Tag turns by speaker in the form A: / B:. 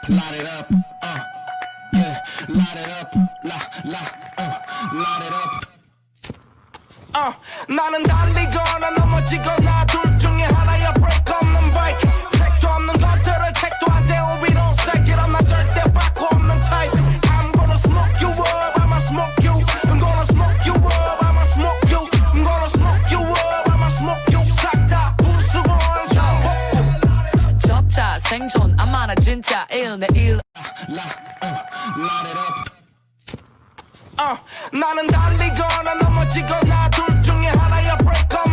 A: light it up, yeah, light it up, light it up.
B: 나는 달리거나 넘어지거나 둘 중에 하나야 break 없는 bike 책도 없는 것들을 책도 안 돼 we don't stack it up 나 절대 바꾸 없는 type I'm gonna smoke you up I'ma smoke you I'm gonna smoke you up I'ma smoke you I'm gonna smoke you up I'ma smoke you 싹 다 부수고 원상
C: 접자 생존 아마나 진짜 일 내일
A: light it up.
B: 나는 달리거나 넘어지거나 둘 중에 하나야 break up